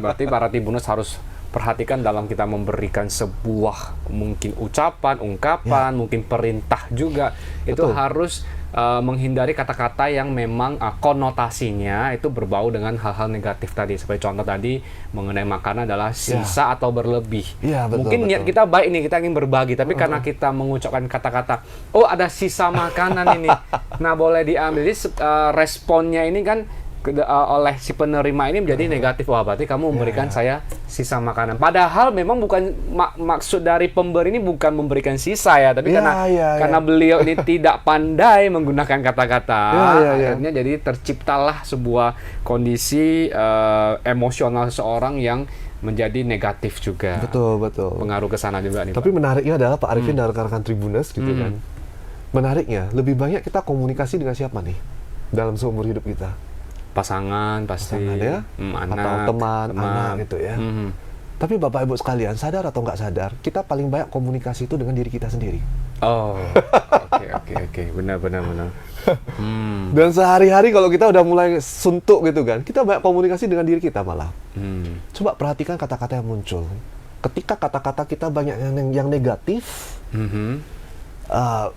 Berarti para Tribuners harus perhatikan dalam kita memberikan sebuah mungkin ucapan, ungkapan, mungkin perintah juga. Betul. Itu harus menghindari kata-kata yang memang konotasinya itu berbau dengan hal-hal negatif tadi. Seperti contoh tadi mengenai makanan adalah sisa atau berlebih. Mungkin niat kita baik nih, kita ingin berbagi, tapi karena kita mengucapkan kata-kata, oh ada sisa makanan ini, nah boleh diambil. Jadi responnya ini kan oleh si penerima ini menjadi negatif. Wah, berarti kamu memberikan saya sisa makanan. Padahal memang bukan maksud dari pemberi ini bukan memberikan sisa ya, tapi karena beliau ini tidak pandai menggunakan kata-kata, akhirnya jadi terciptalah sebuah kondisi emosional seseorang yang menjadi negatif juga.
Betul.
Pengaruh ke sana juga nih,
Tapi menariknya adalah Pak Arifin dan rekan-rekan Tribuners gitu kan. Menariknya, lebih banyak kita komunikasi dengan siapa nih dalam seumur hidup kita?
Pasangan pasti,
ya?
Anak,
atau teman, anak gitu ya. Tapi Bapak Ibu sekalian, sadar atau nggak sadar, kita paling banyak komunikasi itu dengan diri kita sendiri.
Oh, oke, benar.
Dan sehari-hari kalau kita udah mulai suntuk gitu kan, kita banyak komunikasi dengan diri kita malah. Coba perhatikan kata-kata yang muncul. Ketika kata-kata kita banyak yang negatif,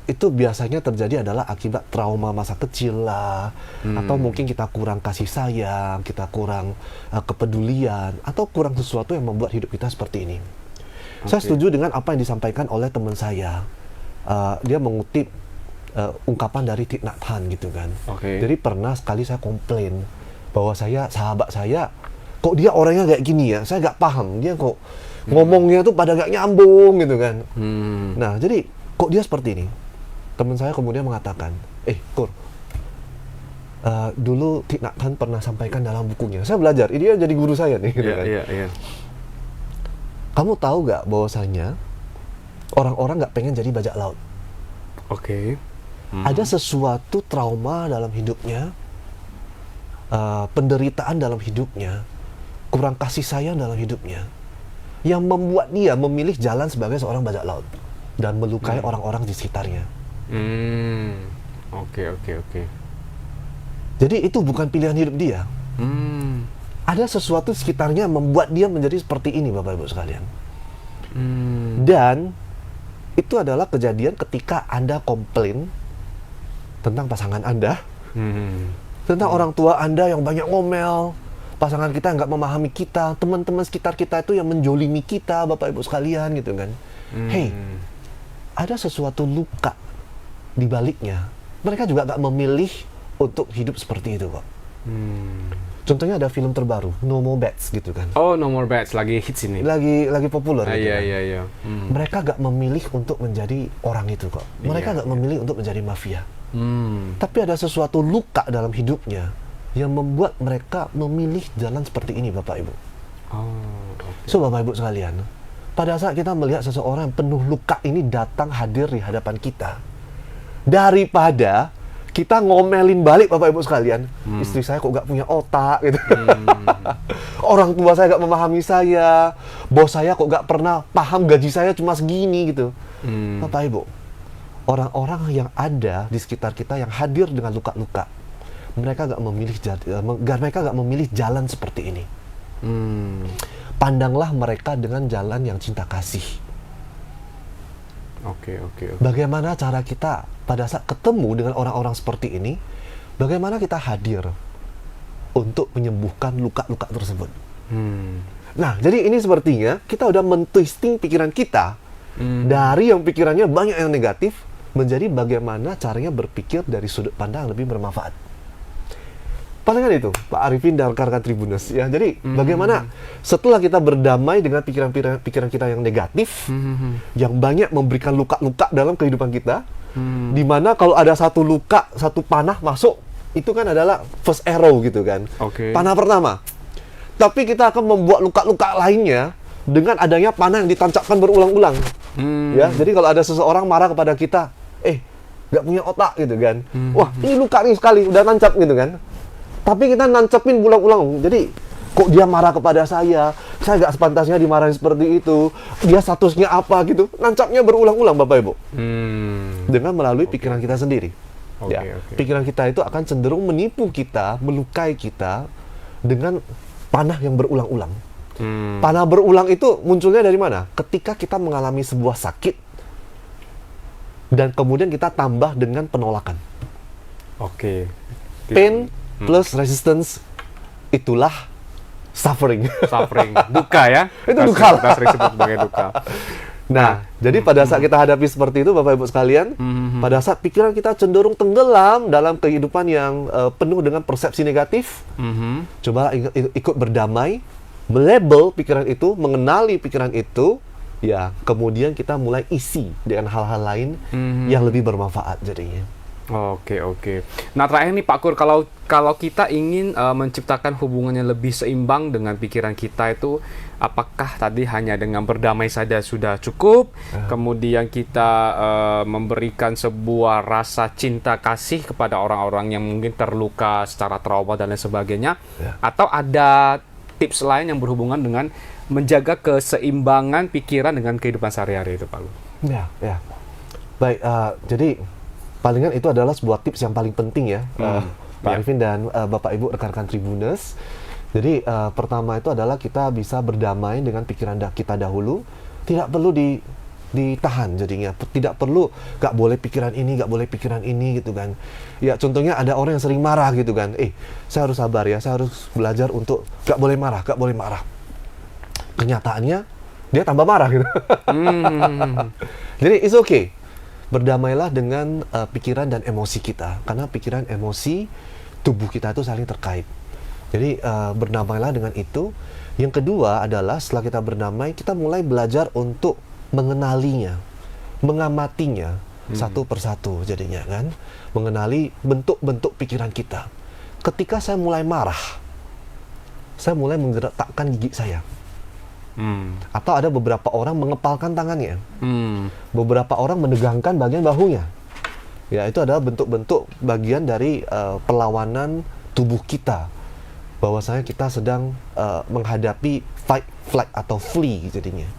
itu biasanya terjadi adalah akibat trauma masa kecil lah, atau mungkin kita kurang kasih sayang, kita kurang kepedulian, atau kurang sesuatu yang membuat hidup kita seperti ini. Saya setuju dengan apa yang disampaikan oleh teman saya. Dia mengutip ungkapan dari Thich Nhat Hanh gitu kan. Jadi pernah sekali saya komplain bahwa sahabat saya, kok dia orangnya kayak gini ya, saya nggak paham, dia kok ngomongnya tuh pada nggak nyambung gitu kan. Nah, jadi kok dia seperti ini? Teman saya kemudian mengatakan, Kur, dulu Thich Nhat Hanh pernah sampaikan dalam bukunya. Saya belajar, ini dia jadi guru saya nih. Gitu kan. Kamu tahu nggak bahwasanya orang-orang nggak pengen jadi bajak laut? Ada sesuatu trauma dalam hidupnya, penderitaan dalam hidupnya, kurang kasih sayang dalam hidupnya, yang membuat dia memilih jalan sebagai seorang bajak laut dan melukai orang-orang di sekitarnya.
Oke.
Jadi itu bukan pilihan hidup dia. Ada sesuatu di sekitarnya yang membuat dia menjadi seperti ini, Bapak Ibu sekalian. Dan itu adalah kejadian ketika Anda komplain tentang pasangan Anda, tentang orang tua Anda yang banyak ngomel, pasangan kita nggak memahami kita, teman-teman sekitar kita itu yang menjolimi kita, Bapak Ibu sekalian gitu kan. Ada sesuatu luka di baliknya. Mereka juga nggak memilih untuk hidup seperti itu kok. Contohnya ada film terbaru, No More Bats gitu kan.
Oh, No More Bats lagi hits ini.
Lagi populer gitu kan.
Iya.
Mereka nggak memilih untuk menjadi orang itu kok. Mereka nggak memilih untuk menjadi mafia. Tapi ada sesuatu luka dalam hidupnya yang membuat mereka memilih jalan seperti ini, Bapak Ibu. So, Bapak Ibu sekalian, pada saat kita melihat seseorang yang penuh luka ini datang hadir di hadapan kita, daripada kita ngomelin balik, Bapak Ibu sekalian, istri saya kok gak punya otak gitu. Orang tua saya gak memahami saya, bos saya kok gak pernah paham gaji saya cuma segini gitu. Bapak Ibu, orang-orang yang ada di sekitar kita yang hadir dengan luka-luka, mereka gak memilih jalan seperti ini. Pandanglah mereka dengan jalan yang cinta kasih.
Oke.
Bagaimana cara kita pada saat ketemu dengan orang-orang seperti ini, bagaimana kita hadir untuk menyembuhkan luka-luka tersebut. Nah, jadi ini sepertinya kita udah men-twisting pikiran kita dari yang pikirannya banyak yang negatif menjadi bagaimana caranya berpikir dari sudut pandang yang lebih bermanfaat. Palingan itu, Pak Arifin dan rekan-rekan Tribuners ya. Jadi bagaimana setelah kita berdamai dengan pikiran kita yang negatif, yang banyak memberikan luka-luka dalam kehidupan kita, di mana kalau ada satu luka, satu panah masuk, itu kan adalah first arrow gitu kan, panah pertama. Tapi kita akan membuat luka-luka lainnya dengan adanya panah yang ditancapkan berulang-ulang. Ya, jadi kalau ada seseorang marah kepada kita, nggak punya otak gitu kan, wah ini luka nih sekali, udah tancap gitu kan. Tapi kita nancapin berulang-ulang. Jadi, kok dia marah kepada saya nggak sepantasnya dimarahin seperti itu. Dia statusnya apa gitu. Nancapnya berulang-ulang, Bapak Ibu. Dengan melalui pikiran kita sendiri. Pikiran kita itu akan cenderung menipu kita, melukai kita dengan panah yang berulang-ulang. Panah berulang itu munculnya dari mana? Ketika kita mengalami sebuah sakit dan kemudian kita tambah dengan penolakan. Pain plus resistance, itulah suffering.
Duka ya.
Itu duka.
Kita sering sebut sebagai duka.
Nah, jadi pada saat kita hadapi seperti itu, Bapak Ibu sekalian, pada saat pikiran kita cenderung tenggelam dalam kehidupan yang penuh dengan persepsi negatif, coba ikut berdamai, melabel pikiran itu, mengenali pikiran itu, ya kemudian kita mulai isi dengan hal-hal lain yang lebih bermanfaat jadinya.
Oke. Nah, terakhir nih Pak Kur, kalau kita ingin menciptakan hubungan yang lebih seimbang dengan pikiran kita itu, apakah tadi hanya dengan berdamai saja sudah cukup? Kemudian kita memberikan sebuah rasa cinta kasih kepada orang-orang yang mungkin terluka secara trauma dan lain sebagainya, atau ada tips lain yang berhubungan dengan menjaga keseimbangan pikiran dengan kehidupan sehari-hari itu, Pak Lu?
Ya. Baik, jadi palingan itu adalah sebuah tips yang paling penting ya, Pak Arifin dan Bapak Ibu rekan-rekan Tribuners. Jadi pertama itu adalah kita bisa berdamai dengan pikiran kita dahulu, tidak perlu ditahan jadinya, tidak perlu gak boleh pikiran ini gitu kan. Ya contohnya ada orang yang sering marah gitu kan, saya harus sabar ya, saya harus belajar untuk gak boleh marah. Kenyataannya dia tambah marah gitu. Jadi it's okay. Berdamailah dengan pikiran dan emosi kita, karena pikiran, emosi, tubuh kita itu saling terkait. Jadi berdamailah dengan itu. Yang kedua adalah setelah kita berdamai, kita mulai belajar untuk mengenalinya, mengamatinya satu persatu jadinya kan, mengenali bentuk-bentuk pikiran kita. Ketika saya mulai marah, saya mulai menggerakkan gigi saya. Atau ada beberapa orang mengepalkan tangannya, beberapa orang menegangkan bagian bahunya. Ya, itu adalah bentuk-bentuk bagian dari perlawanan tubuh kita, bahwasanya kita sedang menghadapi fight, flight atau flee jadinya.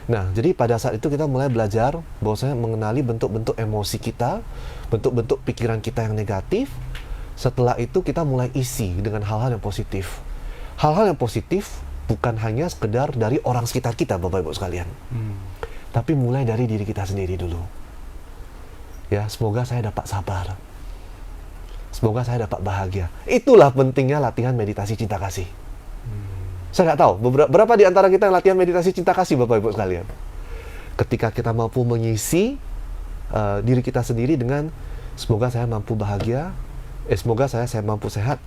Nah, jadi pada saat itu kita mulai belajar bahwasanya mengenali bentuk-bentuk emosi kita, bentuk-bentuk pikiran kita yang negatif. Setelah itu kita mulai isi dengan hal-hal yang positif. Hal-hal yang positif bukan hanya sekedar dari orang sekitar kita, Bapak Ibu sekalian, tapi mulai dari diri kita sendiri dulu. Ya, semoga saya dapat sabar, semoga saya dapat bahagia. Itulah pentingnya latihan meditasi cinta kasih. Saya nggak tahu berapa di antara kita yang latihan meditasi cinta kasih, Bapak Ibu sekalian. Ketika kita mampu mengisi diri kita sendiri dengan semoga saya mampu bahagia, semoga saya mampu sehat,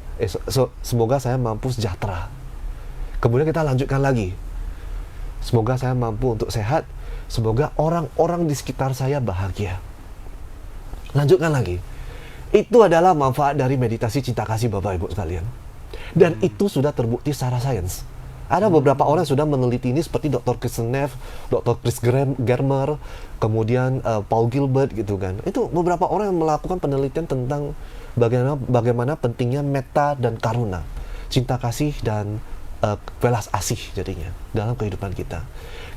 semoga saya mampu sejahtera. Kemudian kita lanjutkan lagi. Semoga saya mampu untuk sehat. Semoga orang-orang di sekitar saya bahagia. Lanjutkan lagi. Itu adalah manfaat dari meditasi cinta kasih, Bapak Ibu sekalian. Dan itu sudah terbukti secara sains. Ada beberapa orang yang sudah meneliti ini seperti Dr. Kristin Neff, Dr. Chris Germer, kemudian Paul Gilbert gitu kan. Itu beberapa orang yang melakukan penelitian tentang bagaimana pentingnya metta dan karuna, cinta kasih dan welas asih jadinya dalam kehidupan kita.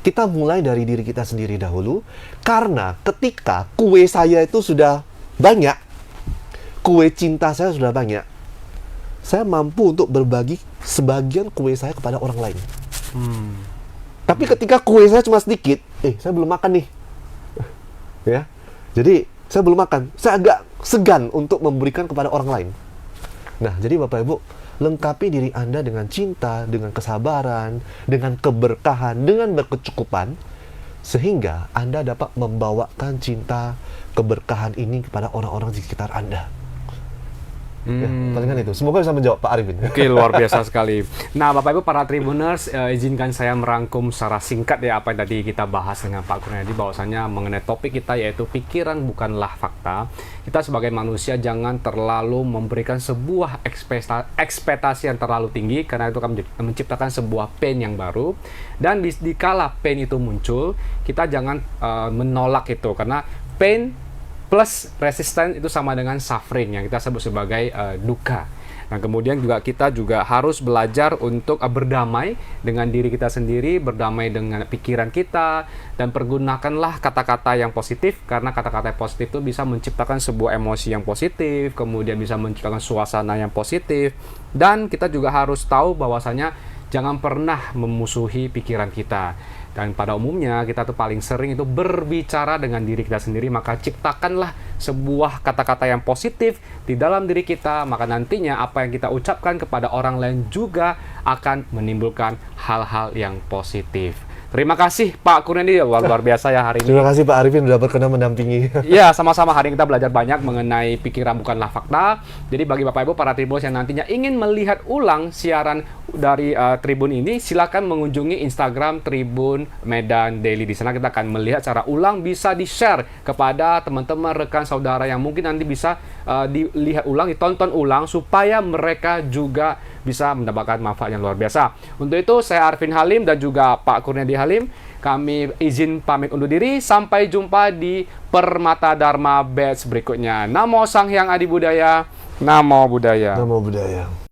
Kita mulai dari diri kita sendiri dahulu, karena ketika kue saya itu sudah banyak, kue cinta saya sudah banyak, saya mampu untuk berbagi sebagian kue saya kepada orang lain. Tapi ketika kue saya cuma sedikit, saya belum makan nih. Ya, jadi saya belum makan, saya agak segan untuk memberikan kepada orang lain. Nah, jadi Bapak Ibu, lengkapi diri Anda dengan cinta, dengan kesabaran, dengan keberkahan, dengan berkecukupan, sehingga Anda dapat membawakan cinta, keberkahan ini kepada orang-orang di sekitar Anda. Ya, palingan itu. Semoga bisa menjawab Pak Arifin.
Oke, luar biasa sekali. Nah, Bapak Ibu para Tribuners, izinkan saya merangkum secara singkat ya apa yang tadi kita bahas dengan Pak Kurniadi, bahwasanya mengenai topik kita yaitu pikiran bukanlah fakta. Kita sebagai manusia jangan terlalu memberikan sebuah ekspektasi yang terlalu tinggi, karena itu akan menciptakan sebuah pain yang baru. Dan dikala pain itu muncul, kita jangan menolak itu, karena pain plus resisten itu sama dengan suffering yang kita sebut sebagai duka. Dan kemudian juga kita juga harus belajar untuk berdamai dengan diri kita sendiri, berdamai dengan pikiran kita, dan pergunakanlah kata-kata yang positif, karena kata-kata yang positif itu bisa menciptakan sebuah emosi yang positif, kemudian bisa menciptakan suasana yang positif. Dan kita juga harus tahu bahwasanya jangan pernah memusuhi pikiran kita. Dan pada umumnya kita tuh paling sering itu berbicara dengan diri kita sendiri, maka ciptakanlah sebuah kata-kata yang positif di dalam diri kita, maka nantinya apa yang kita ucapkan kepada orang lain juga akan menimbulkan hal-hal yang positif. Terima kasih Pak Kurniadi, luar biasa ya hari ini.
Terima kasih Pak Arifin sudah berkenan mendampingi.
Ya, sama-sama. Hari ini kita belajar banyak mengenai pikiran bukanlah fakta. Jadi bagi Bapak Ibu para Tribuners yang nantinya ingin melihat ulang siaran dari Tribun ini, silakan mengunjungi Instagram Tribun Medan Daily. Di sana kita akan melihat secara ulang, bisa di-share kepada teman-teman, rekan, saudara yang mungkin nanti bisa dilihat ulang, ditonton ulang, supaya mereka juga bisa mendapatkan manfaat yang luar biasa. Untuk itu, saya Arifin Halim dan juga Pak Kurniadi Halim, kami izin pamit undur diri. Sampai jumpa di Permata Dharma batch berikutnya. Namo Sang Hyang Adi Budaya. Namo Buddhaya.
Namo Buddhaya.